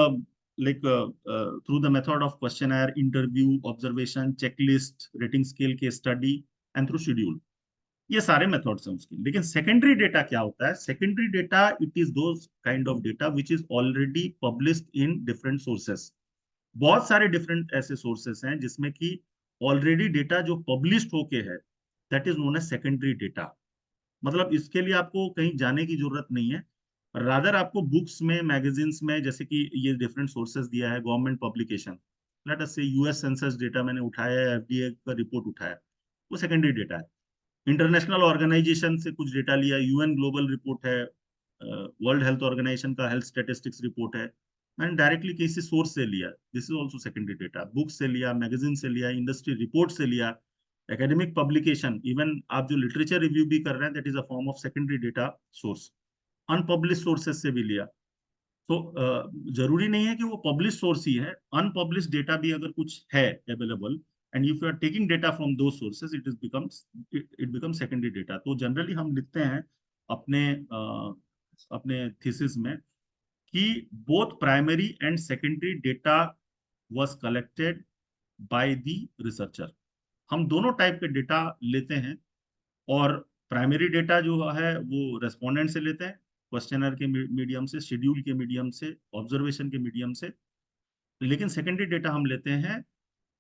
through the method of questionnaire, interview, observation, checklist, rating scale, case study, and through schedule. ये सारे मेथड्स हैं उसके। लेकिन सेकेंडरी डेटा क्या होता है? Secondary data it is those kind of data which is already published in different sources. बहुत सारे डिफरेंट ऐसे सोर्सेस हैं जिसमें कि ऑलरेडी डेटा जो पब्लिश्ड होके है, that is known as secondary data. मतलब इसके लिए आपको कहीं जाने की जरूरत नहीं है। रादर आपको बुक्स में, मैगजीन्स में, जैसे कि ये डिफरेंट सोर्सेज दिया है, गवर्नमेंट पब्लिकेशन, लेट अस से यूएस सेंसस डेटा मैंने उठाया है, एफडीए का रिपोर्ट उठाया, वो सेकेंडरी डेटा है। इंटरनेशनल ऑर्गेनाइजेशन से कुछ डेटा लिया, यूएन ग्लोबल रिपोर्ट है, वर्ल्ड हेल्थ ऑर्गेनाइजेशन का हेल्थ स्टेटिस्टिक्स रिपोर्ट है, मैंने डायरेक्टली किसी सोर्स से लिया, this is also secondary data. Book से लिया, मैगजीन से लिया, इंडस्ट्री रिपोर्ट से लिया, एकेडमिक पब्लिकेशन, इवन आप जो लिटरेचर रिव्यू भी कर रहे हैं, that is a form of secondary data source. Unpublish sources से भी लिया। तो जरूरी नहीं है कि वो पब्लिश सोर्स ही है, अनपब्लिश डेटा भी अगर कुछ है available, and if you are taking data from दो sources, it becomes secondary data. तो जनरली हम लिखते हैं अपने अपने थीसिस में कि both primary and secondary data was collected by the researcher. हम दोनों टाइप के डेटा लेते हैं, और प्राइमरी डेटा जो है वो रेस्पोंडेंट से लेते हैं, क्वेश्चनर के मीडियम से, शेड्यूल के मीडियम से, ऑब्जर्वेशन के मीडियम से। लेकिन सेकेंडरी डेटा हम लेते हैं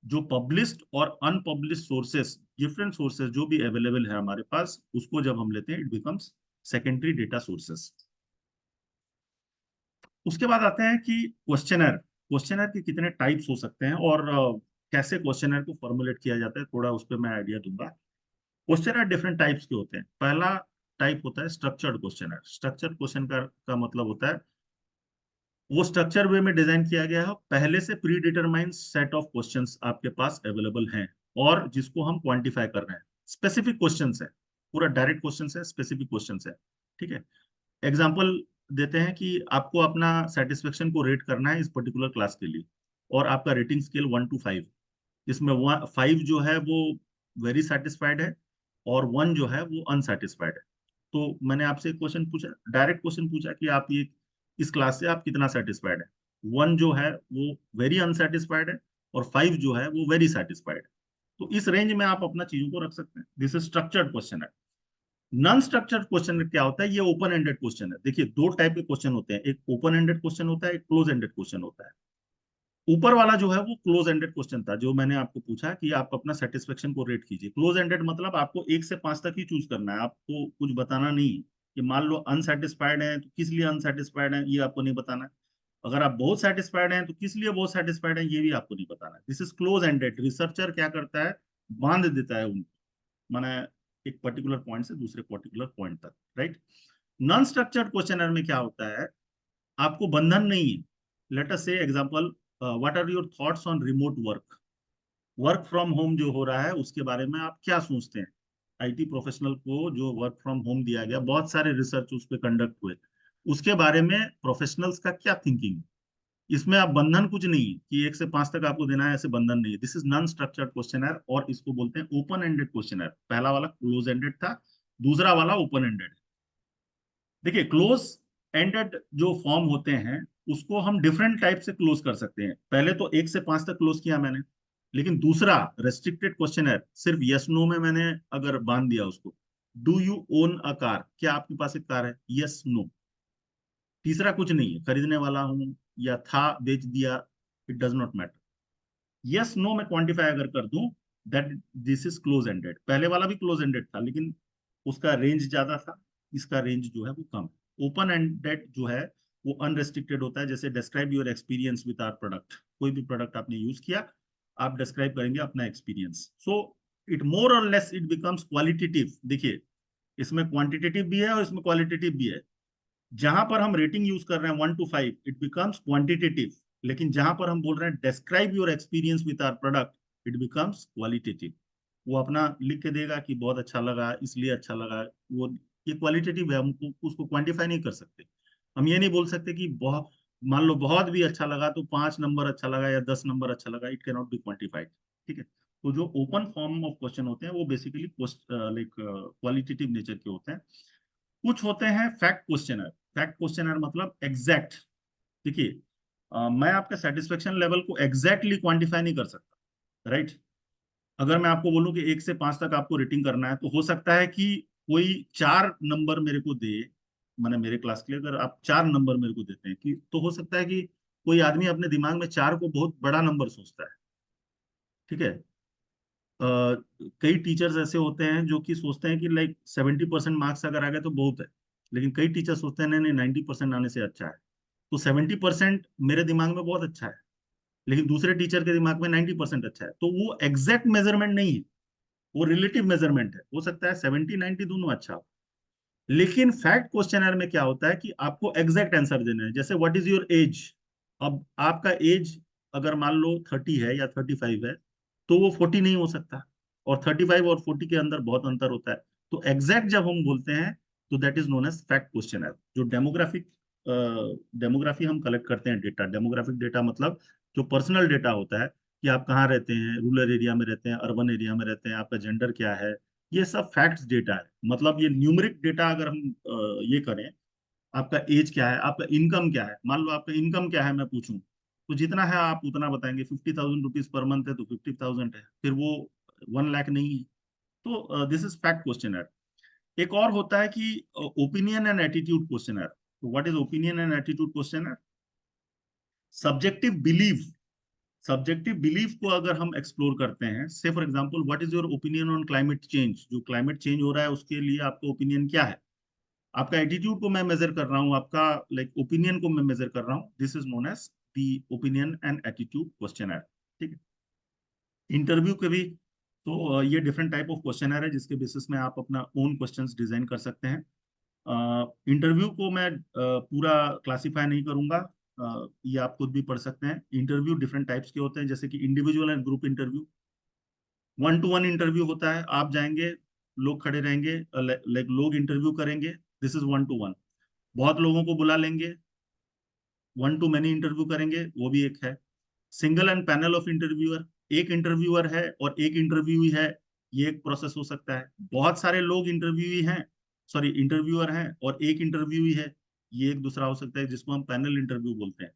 जो पब्लिश्ड और अनपब्लिश्ड सोर्सेस, डिफरेंट सोर्सेस जो भी अवेलेबल है हमारे पास, उसको जब हम लेते हैं, it becomes secondary data sources. उसके बाद आते हैं कि क्वेश्चनर, क्वेश्चनर के कितने टाइप्स हो सकते हैं, और कैसे क्वेश्चनर को फॉर्मुलेट किया जाता है, थोड़ा उस पर मैं आइडिया दूंगा। क्वेश्चनर डिफरेंट टाइप्स के होते हैं। पहला टाइप होता है स्ट्रक्चर्ड क्वेश्चनर। स्ट्रक्चर्ड क्वेश्चन का मतलब होता है वो स्ट्रक्चर वे में डिजाइन किया गया है, पहले से pre determined set of questions आपके पास अवेलेबल हैं, और जिसको हम क्वांटिफाई कर रहे हैं। स्पेसिफिक क्वेश्चंस है, पूरा डायरेक्ट क्वेश्चंस है, स्पेसिफिक क्वेश्चंस है। ठीक है, एग्जाम्पल देते हैं कि आपको अपना सेटिस्फेक्शन को रेट करना है इस पर्टिकुलर क्लास के लिए, और आपका रेटिंग स्केल 1 to 5, इसमें 5 जो है वो वेरी सेटिस्फाइड है, और 1 जो है वो अनसेटिस्फाइड है। तो मैंने आपसे एक क्वेश्चन पूछा, डायरेक्ट क्वेश्चन पूछा कि आप ये इस क्लास से आप कितना सेटिस्फाइड है। 1 जो है वो वेरी अनसेटिस्फाइड है, और 5 जो है वो वेरी सेटिस्फाइड है। तो इस रेंज में आप अपना चीजों को रख सकते हैं। दिस इज स्ट्रक्चर्ड क्वेश्चन है। नॉन स्ट्रक्चर्ड क्वेश्चन क्या होता है, ये ओपन एंडेड क्वेश्चन है। देखिए, दो टाइप के क्वेश्चन होते हैं, एक ओपन एंडेड क्वेश्चन होता है, एक क्लोज एंडेड क्वेश्चन होता है। ऊपर वाला जो है वो क्लोज एंडेड क्वेश्चन था, जो मैंने आपको पूछा कि आप अपना सेटिस्फेक्शन को रेट कीजिए। क्लोज एंडेड मतलब आपको 1 से 5 तक ही चूज करना है, आपको कुछ बताना नहीं है कि मान लो अनसेटिस्फाइड है तो किस लिए अनसेटिस्फाइड है, ये आपको नहीं बताना है। अगर आप बहुत सेटिस्फाइड हैं तो किस लिए बहुत सेटिस्फाइड है, ये भी आपको नहीं बताना है। This is close ended. Researcher क्या करता है, बांध देता है उनको, माना एक पर्टिकुलर पॉइंट से दूसरे पर्टिकुलर पॉइंट तक, राइट। नॉन स्ट्रक्चर्ड क्वेश्चनर में क्या होता है, आपको बंधन नहीं है। Let us say example, what are your thoughts on remote work, work from home जो हो रहा है उसके बारे में आप क्या सोचते हैं। आईटी प्रोफेशनल को जो वर्क फ्रॉम होम दिया गया, बहुत सारे रिसर्च उस पर कंडक्ट हुए, उसके बारे में प्रोफेशनल्स का क्या थिंकिंग है। इसमें आप बंधन कुछ नहीं है कि 1 से 5 तक आपको देना है, ऐसे बंधन नहीं है। This is non structured questionnaire, और इसको बोलते हैं ओपन एंडेड क्वेश्चनर। पहला वाला क्लोज एंडेड था, दूसरा वाला ओपन एंडेड। देखिए, क्लोज एंडेड जो फॉर्म होते हैं उसको हम डिफरेंट टाइप से क्लोज कर सकते हैं। पहले तो 1 से 5 तक क्लोज किया मैंने, लेकिन दूसरा रेस्ट्रिक्टेड क्वेश्चन है, सिर्फ यस नो में मैंने अगर बांध दिया उसको, do you own a car, क्या आपके पास एक कार है, यस नो। तीसरा कुछ नहीं है, खरीदने वाला हूं या था, बेच दिया, it does not matter. Yes no में क्वांटिफाई अगर कर दूं, that this is close ended. पहले वाला भी क्लोज एंडेड था, लेकिन उसका रेंज ज्यादा था, इसका रेंज जो है वो कम है। ओपन एंडेड जो है वो अनरेस्ट्रिक्टेड होता है। जैसे describe your experience with our product, कोई भी प्रोडक्ट आपने यूज किया, आप डिस्क्राइब करेंगे अपना एक्सपीरियंस। सो इट मोर और लेस इट बिकम्स क्वालिटेटिव। देखिए, इसमें क्वांटिटेटिव भी है और इसमें क्वालिटेटिव भी है। जहां पर हम रेटिंग यूज कर रहे हैं 1 to 5, इट बिकम्स क्वांटिटेटिव। लेकिन जहां पर हम बोल रहे हैं describe your experience with our product, it becomes qualitative. वो अपना लिख के देगा कि बहुत अच्छा लगा, इसलिए अच्छा लगा। वो ये क्वालिटेटिव है, हम उसको क्वांटिफाई नहीं कर सकते। हम ये नहीं बोल सकते कि बहुत, मान लो बहुत भी अच्छा लगा तो 5 नंबर अच्छा लगा या 10 नंबर अच्छा लगा, it can not be quantified. ठीक है, तो जो ओपन फॉर्म ऑफ क्वेश्चन होते हैं वो बेसिकली लाइक क्वालिटेटिव नेचर के होते हैं। कुछ होते हैं फैक्ट क्वेश्चनर। फैक्ट क्वेश्चनर मतलब एग्जैक्ट। देखिए, मैं आपके सेटिस्फेक्शन लेवल को एग्जैक्टली क्वांटिफाई नहीं कर सकता, राइट। अगर मैं आपको बोलूं कि 1 से 5 तक आपको रेटिंग करना है, तो हो सकता है कि कोई 4 नंबर मेरे को दे, मैंने मेरे क्लास के लिए अगर आप 4 नंबर मेरे को देते हैं कि, तो हो सकता है कि कोई आदमी अपने दिमाग में 4 को बहुत बड़ा नंबर सोचता है। ठीक है, कई टीचर्स ऐसे होते हैं जो कि सोचते हैं कि लाइक 70% मार्क्स अगर आ गए तो बहुत है, लेकिन कई टीचर सोचते हैं नहीं नहीं 90% आने से अच्छा है। तो 70% मेरे दिमाग में बहुत अच्छा है, लेकिन दूसरे टीचर के दिमाग में 90% अच्छा है, तो वो एग्जैक्ट मेजरमेंट नहीं है, वो रिलेटिव मेजरमेंट है। हो सकता है 70-90 दोनों अच्छा हो, लेकिन फैक्ट क्वेश्चनर में क्या होता है कि आपको एग्जैक्ट आंसर देना है। जैसे व्हाट इज योर एज, अब आपका एज अगर मान लो 30 है या 35 है, तो वो 40 नहीं हो सकता, और 35 और 40 के अंदर बहुत अंतर होता है। तो एग्जैक्ट जब हम बोलते हैं तो that is known as fact questionnaire. जो डेमोग्राफिक डेमोग्राफी हम कलेक्ट करते हैं डेटा, डेमोग्राफिक डेटा मतलब जो पर्सनल डेटा होता है कि आप कहाँ रहते हैं, रूरल एरिया में रहते हैं, अर्बन एरिया में रहते हैं, आपका जेंडर क्या है, ये सब फैक्ट्स डेटा है। मतलब ये न्यूमेरिक डेटा अगर हम ये करें, आपका एज क्या है, आपका इनकम क्या है, मान लो आपका इनकम क्या है मैं पूछूं, तो जितना है आप उतना बताएंगे। 50,000 रुपीज पर मंथ है तो 50,000 है, फिर वो 1 लाख नहीं है। तो दिस इज फैक्ट क्वेश्चनर। एक और होता है कि ओपिनियन एंड एटीट्यूड क्वेश्चनर। तो what is opinion and attitude questionnaire? Subjective belief, subjective belief को अगर हम एक्सप्लोर करते हैं, say for example what is your opinion on climate change, जो क्लाइमेट चेंज हो रहा है उसके लिए आपका ओपिनियन क्या है। आपका एटीट्यूड को मैं मेजर कर रहा हूँ, आपका लाइक ओपिनियन को मैं मेजर कर रहा हूँ। This is known as the opinion and attitude questionnaire. ठीक है। इंटरव्यू के भी तो ये डिफरेंट टाइप ऑफ क्वेश्चनर है जिसके बेसिस में आप अपना ओन क्वेश्चंस डिजाइन कर सकते हैं। इंटरव्यू को मैं पूरा क्लासिफाई नहीं करूंगा, ये आप खुद भी पढ़ सकते हैं। इंटरव्यू डिफरेंट टाइप्स के होते हैं, जैसे कि individual and group interview. 1-to-1 interview होता है, आप जाएंगे, लोग खड़े रहेंगे, लाइक लोग इंटरव्यू करेंगे, दिस इज 1-to-1। बहुत लोगों को बुला लेंगे, 1-to-many इंटरव्यू करेंगे, वो भी एक है। Single and panel of interviewer, एक इंटरव्यूअर है और एक इंटरव्यूई है, ये एक प्रोसेस हो सकता है। बहुत सारे लोग इंटरव्यूई हैं, सॉरी इंटरव्यूअर हैं और एक इंटरव्यूई है, ये एक दूसरा हो सकता है, जिसको हम पैनल इंटरव्यू बोलते हैं।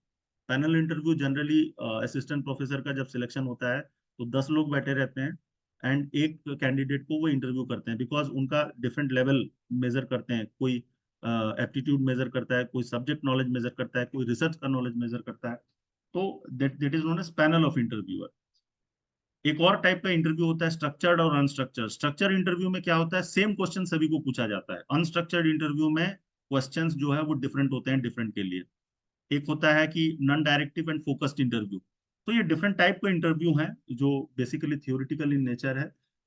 Panel interview generally assistant professor का जब सिलेक्शन होता है तो 10 लोग बैठे रहते हैं एंड एक कैंडिडेट को वो इंटरव्यू करते हैं, बिकॉज उनका डिफरेंट लेवल मेजर करते हैं। कोई एप्टीट्यूड मेजर करता है, कोई सब्जेक्ट नॉलेज मेजर करता है, कोई रिसर्च का नॉलेज मेजर करता है। तो that is known as panel of interviewer. एक और टाइप का इंटरव्यू होता है स्ट्रक्चर्ड और अनस्ट्रक्चर्ड। स्ट्रक्चर इंटरव्यू में क्या होता है, सेम क्वेश्चन सभी को पूछा जाता है। अनस्ट्रक्चर्ड इंटरव्यू में क्वेश्चंस जो है वो डिफरेंट होते हैं डिफरेंट के लिए। एक होता है कि non directive and focused interview. तो ये डिफरेंट टाइप के इंटरव्यू हैं जो बेसिकली थियोरिटिकल इन नेचर है।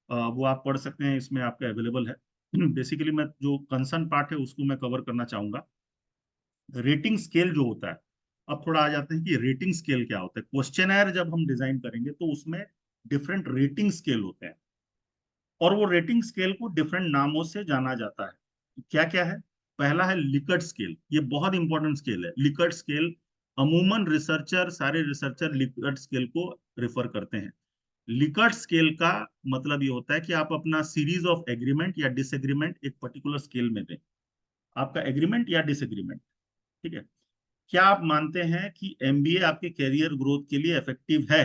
वो आप पढ़ सकते हैं, इसमें आपका अवेलेबल है। बेसिकली मैं जो कंसर्न पार्ट है उसको मैं कवर करना चाहूंगा। रेटिंग स्केल जो होता है, अब थोड़ा आ जाते हैं कि रेटिंग स्केल क्या होता है। क्वेश्चनर जब हम डिजाइन करेंगे तो उसमें डिफरेंट रेटिंग स्केल होते हैं, और वो रेटिंग स्केल को डिफरेंट नामों से जाना जाता है। क्या क्या है? पहला है लिकर्ट स्केल, ये बहुत इंपॉर्टेंट स्केल है। लिकर्ट स्केल अमूमन रिसर्चर, सारे रिसर्चर लिकर्ट स्केल को रेफर करते हैं। लिकर्ट स्केल का मतलब ये होता है कि आप अपना सीरीज ऑफ एग्रीमेंट या डिसएग्रीमेंट एक पर्टिकुलर स्केल में दें। आपका एग्रीमेंट या डिसएग्रीमेंट, ठीक है। क्या आप मानते हैं कि एमबीए आपके कैरियर ग्रोथ के लिए इफेक्टिव है?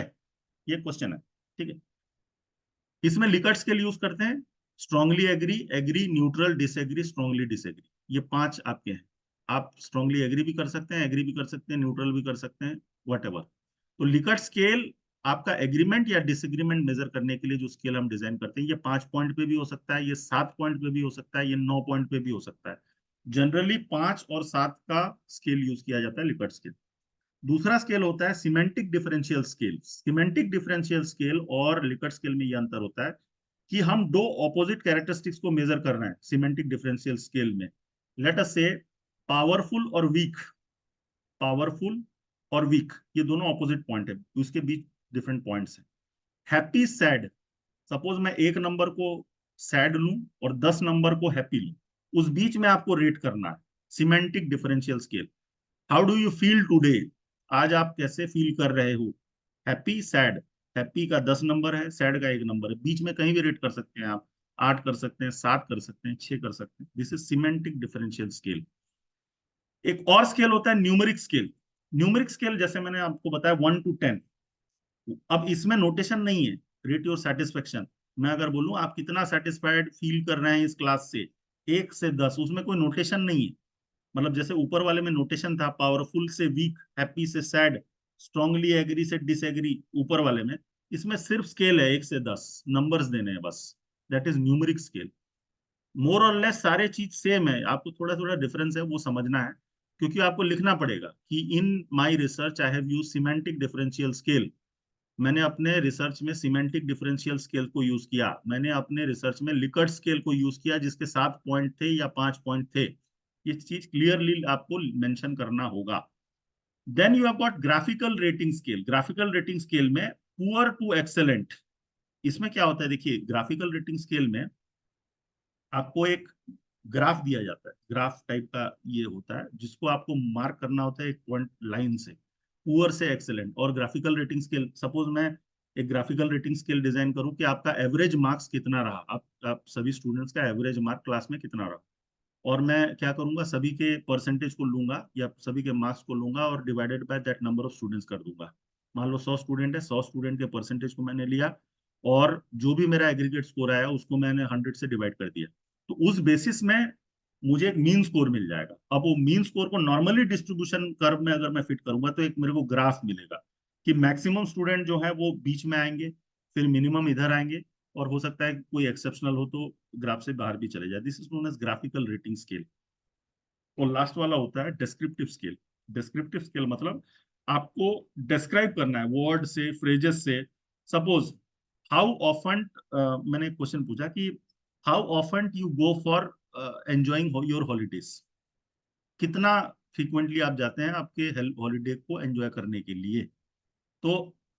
ये क्वेश्चन है, ठीक है। इसमें लिकर्ट स्केल यूज करते हैं, strongly agree, agree, neutral, disagree, strongly disagree. ये 5 आपके हैं। आप स्ट्रांगली एग्री भी कर सकते हैं, एग्री भी कर सकते हैं, न्यूट्रल भी कर सकते हैं, व्हाटएवर। तो लिकर्ट स्केल आपका एग्रीमेंट या डिसएग्रीमेंट मेजर करने के लिए जो स्केल हम डिजाइन करते हैं, ये 5 पॉइंट पे भी हो सकता है, ये 7 पॉइंट पे भी हो सकता है, ये 9 पॉइंट पे भी हो सकता है। जनरली 5 और 7 का स्केल यूज किया जाता है लिकर्ट स्केल। दूसरा स्केल होता है semantic differential scale. Semantic differential scale और लिकर्ट स्केल में यह अंतर होता है कि हम दो ऑपोजिट कैरेक्टरिस्टिक्स को मेजर कर रहे हैं सिमेंटिक डिफरेंशियल स्केल में। लेट अस से पावरफुल और वीक, पावरफुल और वीक ये दोनों ऑपोजिट पॉइंट है, उसके बीच डिफरेंट पॉइंट्स हैं। हैप्पी सैड, सपोज मैं 1 नंबर को सैड लूं और 10 नंबर को हैप्पी लूं, उस बीच में आपको रेट करना है। Semantic differential scale. How do you feel today, आज आप कैसे फील कर रहे हो। हैप्पी सैड, हैप्पी का 10 नंबर है, सैड का 1 नंबर है, बीच में कहीं भी रेट कर सकते हैं आप। 8 कर सकते हैं, 7 कर सकते हैं, 6 कर सकते हैं। This is semantic differential scale. एक और स्केल होता है न्यूमेरिक स्केल। न्यूमेरिक स्केल जैसे मैंने आपको बताया 1 to 10। अब इसमें नोटेशन नहीं है, रेट योर सेटिस्फेक्शन। मैं अगर बोलूं आप कितना सेटिस्फाइड फील कर रहे हैं इस क्लास से, 1 से 10, उसमें कोई नोटेशन नहीं है। मतलब जैसे ऊपर वाले में नोटेशन था, पावरफुल से वीक, हैप्पी से सैड, स्ट्रांगली एग्री से डिसएग्री ऊपर वाले में, इसमें सिर्फ स्केल है 1 से 10, नंबर्स देने हैं बस। That is numeric scale. More और लेस सारे चीज सेम है, आपको थोड़ा थोड़ा डिफरेंस है वो समझना है, क्योंकि आपको लिखना पड़ेगा कि in my research I have use semantic differential scale. मैंने अपने रिसर्च में सिमेंटिक डिफरेंशियल स्केल को यूज किया, मैंने अपने रिसर्च में लिकर्ट स्केल को यूज किया जिसके 7 पॉइंट थे या 5 पॉइंट थे। ये चीज क्लियरली आपको मेंशन करना होगा। Then you have got graphical rating scale. Graphical rating scale में पुअर टू एक्सेलेंट। इसमें क्या होता है, देखिए ग्राफिकल रेटिंग स्केल में आपको एक ग्राफ दिया जाता है, ग्राफ टाइप का ये होता है जिसको आपको मार्क करना होता है एक पॉइंट लाइन से, पुअर से एक्सेलेंट। और ग्राफिकल रेटिंग स्केल, सपोज मैं एक ग्राफिकल रेटिंग स्केल डिजाइन करूं कि आपका एवरेज मार्क्स कितना रहा, आप सभी स्टूडेंट्स का एवरेज मार्क क्लास में कितना रहा, और मैं क्या करूंगा, सभी के परसेंटेज को लूंगा या सभी के मार्क्स को लूंगा और divided by that number of students कर दूंगा। मान लो 100 स्टूडेंट है, 100 स्टूडेंट के परसेंटेज को मैंने लिया और जो भी मेरा एग्रीगेट स्कोर आया उसको मैंने 100 से डिवाइड कर दिया। तो उस बेसिस में मुझे एक मीन स्कोर मिल जाएगा। अब वो मीन स्कोर को नॉर्मली डिस्ट्रीब्यूशन कर्व में अगर मैं फिट करूंगा तो एक मेरे को ग्राफ मिलेगा कि मैक्सिमम स्टूडेंट जो है वो बीच में आएंगे, फिर मिनिमम इधर आएंगे, और हो सकता है कि कोई एक्सेप्शनल हो तो ग्राफ से बाहर भी चले जाए। This is known as graphical rating scale. और लास्ट वाला होता है डिस्क्रिप्टिव स्केल। डिस्क्रिप्टिव स्केल मतलब आपको डिस्क्राइब करना है वर्ड से, फ्रेजेस से। सपोज हाउ ऑफन, मैंने एक क्वेश्चन पूछा कि how often you go for enjoying your holidays. कितना फ्रीक्वेंटली आप जाते हैं आपके हॉलीडे को एंजॉय करने के लिए। तो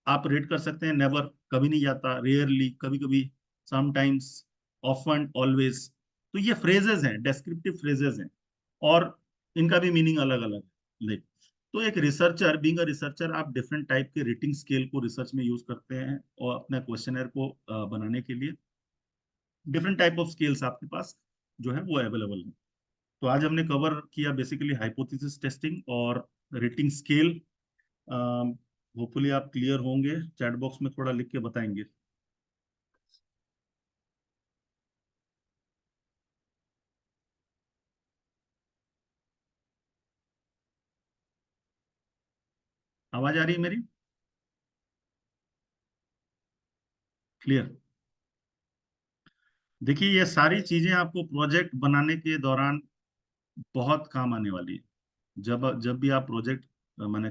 आप रेट कर सकते हैं, नेवर कभी नहीं जाता, रेयरली कभी कभी, समटाइम्स, ऑफन, ऑलवेज। तो ये फ्रेजेस हैं, डेस्क्रिप्टिव फ्रेजेस हैं, और इनका भी मीनिंग अलग अलग है। लाइक, तो एक रिसर्चर, बीइंग अ रिसर्चर, आप डिफरेंट टाइप के रेटिंग स्केल को रिसर्च में यूज करते हैं और अपने क्वेश्चनर को बनाने के लिए डिफरेंट टाइप ऑफ स्केल्स आपके पास जो है वो अवेलेबल है। तो आज हमने कवर किया बेसिकली हाइपोथेसिस टेस्टिंग और रेटिंग स्केल। होपफुली आप क्लियर होंगे, चैट बॉक्स में थोड़ा लिख के बताएंगे। आवाज आ रही है मेरी? क्लियर? देखिए ये सारी चीजें आपको प्रोजेक्ट बनाने के दौरान बहुत काम आने वाली है। जब जब भी आप प्रोजेक्ट मैंने